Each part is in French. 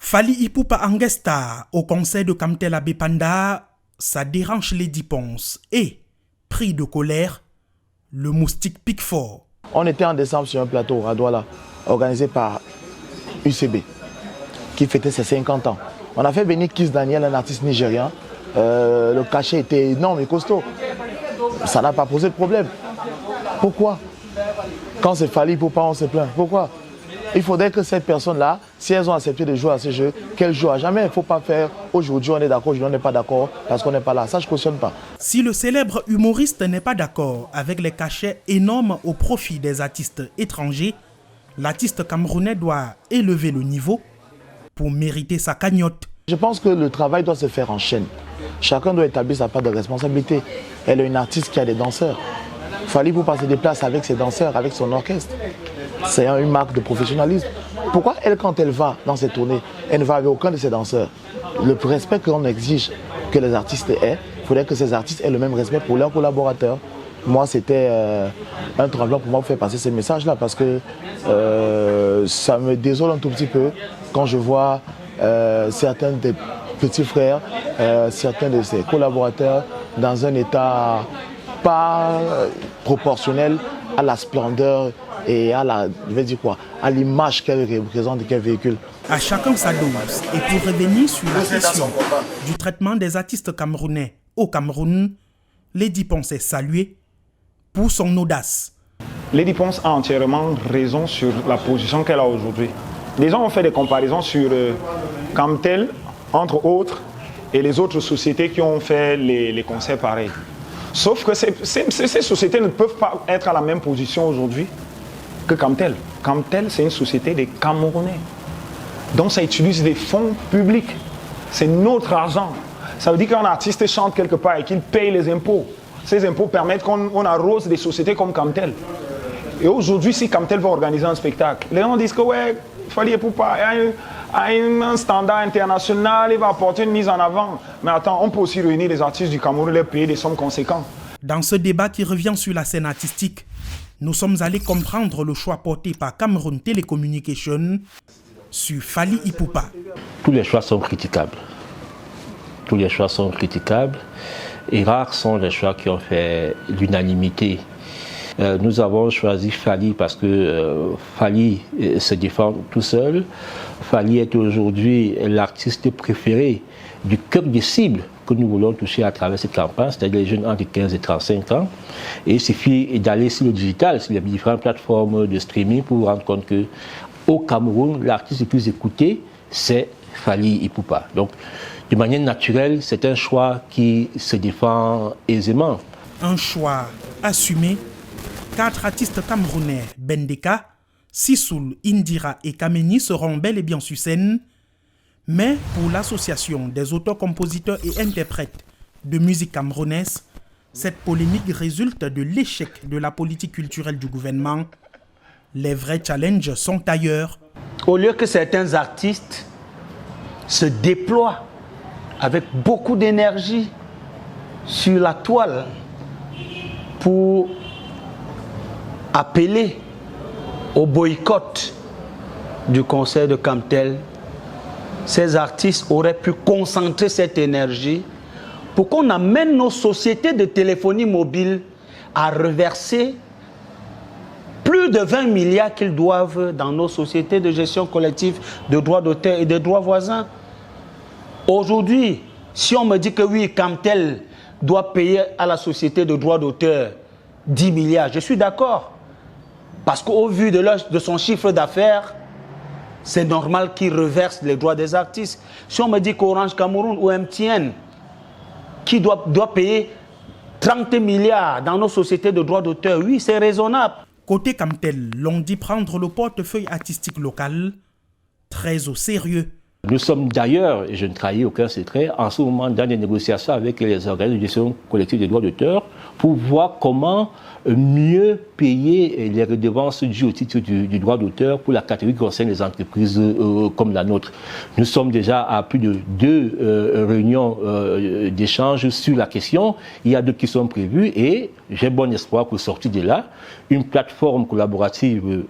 Fally Ipupa Angesta au conseil de Kamtel Abepanda, ça dérange les Diponce et, pris de colère, le moustique pique fort. On était en décembre sur un plateau à Douala, organisé par UCB, qui fêtait ses 50 ans. On a fait venir Kiss Daniel, un artiste nigérian. Le cachet était énorme et costaud. Ça n'a pas posé de problème. Pourquoi? Quand c'est Fally Ipupa, on se plaint. Pourquoi? Il faudrait que cette personne-là, si elles ont accepté de jouer à ce jeu, qu'elles jouent à jamais. Il ne faut pas faire aujourd'hui on est d'accord, aujourd'hui on n'est pas d'accord parce qu'on n'est pas là. Ça, je ne cautionne pas. Si le célèbre humoriste n'est pas d'accord avec les cachets énormes au profit des artistes étrangers, l'artiste camerounais doit élever le niveau pour mériter sa cagnotte. Je pense que le travail doit se faire en chaîne. Chacun doit établir sa part de responsabilité. Elle est une artiste qui a des danseurs. Fally Ipupa se déplace avec ses danseurs, avec son orchestre. C'est une marque de professionnalisme. Pourquoi elle, quand elle va dans ses tournées, elle ne va avec aucun de ses danseurs? Le respect qu'on exige que les artistes aient, il faudrait que ces artistes aient le même respect pour leurs collaborateurs. Moi, c'était un tremblement pour moi pour faire passer ces messages-là parce que ça me désole un tout petit peu quand je vois certains des petits frères, certains de ses collaborateurs dans un état pas proportionnel à la splendeur et à la, je vais dire quoi, à l'image qu'elle représente et qu'elle véhicule. À chacun sa dose. Et pour revenir sur la question du traitement des artistes camerounais au Cameroun, Lady Ponce est saluée pour son audace. Lady Ponce a entièrement raison sur la position qu'elle a aujourd'hui. Les gens ont fait des comparaisons sur Kamtel, entre autres, et les autres sociétés qui ont fait les concerts pareils. Sauf que ces sociétés ne peuvent pas être à la même position aujourd'hui que Kamtel. Kamtel, c'est une société des Camerounais. Donc ça utilise des fonds publics. C'est notre argent. Ça veut dire qu'un artiste chante quelque part et qu'il paye les impôts. Ces impôts permettent qu'on arrose des sociétés comme Kamtel. Et aujourd'hui, si Kamtel va organiser un spectacle, les gens disent que ouais, Fally Ipupa a un standard international, il va apporter une mise en avant. Mais attends, on peut aussi réunir les artistes du Cameroun et leur payer des sommes conséquentes. Dans ce débat qui revient sur la scène artistique, nous sommes allés comprendre le choix porté par Cameroun Telecommunication sur Fally Ipupa. Tous les choix sont critiquables. Tous les choix sont critiquables et rares sont les choix qui ont fait l'unanimité. Nous avons choisi Fally parce que Fally se défend tout seul. Fally est aujourd'hui l'artiste préféré du cœur des cibles que nous voulons toucher à travers cette campagne, c'est-à-dire les jeunes entre 15 et 35 ans. Et il suffit d'aller sur le digital, sur les différentes plateformes de streaming pour vous rendre compte qu'au Cameroun, l'artiste le plus écouté, c'est Fally Ipupa. Donc, de manière naturelle, c'est un choix qui se défend aisément. Un choix assumé. 4 artistes camerounais, Bendeka, Sissoul, Indira et Kameni seront bel et bien sur scène. Mais pour l'association des auteurs, compositeurs et interprètes de musique camerounaise, cette polémique résulte de l'échec de la politique culturelle du gouvernement. Les vrais challenges sont ailleurs. Au lieu que certains artistes se déploient avec beaucoup d'énergie sur la toile pour appeler au boycott du concert de Kamtel, ces artistes auraient pu concentrer cette énergie pour qu'on amène nos sociétés de téléphonie mobile à reverser plus de 20 milliards qu'ils doivent dans nos sociétés de gestion collective de droits d'auteur et de droits voisins. Aujourd'hui, si on me dit que oui, Kamtel doit payer à la société de droits d'auteur 10 milliards, je suis d'accord. Parce qu'au vu de son chiffre d'affaires, c'est normal qu'il reverse les droits des artistes. Si on me dit qu'Orange Cameroun ou MTN, qui doit payer 30 milliards dans nos sociétés de droits d'auteur, oui, c'est raisonnable. Côté Kamtel, l'on dit prendre le portefeuille artistique local très au sérieux. Nous sommes d'ailleurs, et je ne trahis aucun secret, en ce moment dans des négociations avec les organismes de gestion collective des droits d'auteur pour voir comment mieux payer les redevances dues au titre du droit d'auteur pour la catégorie qui concerne les entreprises comme la nôtre. Nous sommes déjà à plus de 2 réunions d'échange sur la question. Il y a 2 qui sont prévues et j'ai bon espoir pour sortir de là une plateforme collaborative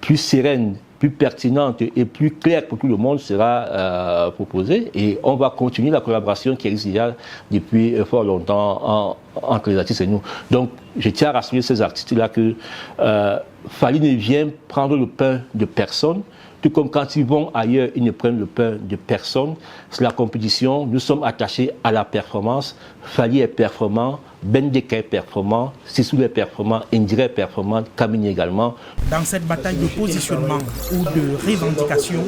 plus sereine plus pertinente et plus claire pour tout le monde sera proposée. Et on va continuer la collaboration qui existe déjà depuis fort longtemps entre les artistes et nous. Donc, je tiens à rassurer ces artistes-là que Fally ne vient prendre le pain de personne. Tout comme quand ils vont ailleurs, ils ne prennent le pain de personne. C'est la compétition. Nous sommes attachés à la performance. Fally est performant, Bendeka est performant, Sissoul est performant, Indira est performant, Kamini également. Dans cette bataille de positionnement ou de revendication,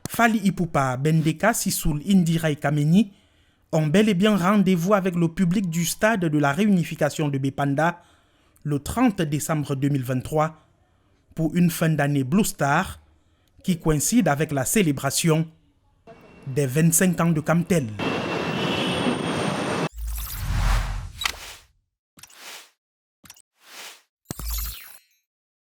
Fally Ipupa, Bendeka, Sissoul, Indira et Kamini ont bel et bien rendez-vous avec le public du stade de la réunification de Bépanda le 30 décembre 2023 pour une fin d'année Blue Star qui coïncide avec la célébration des 25 ans de Camtel.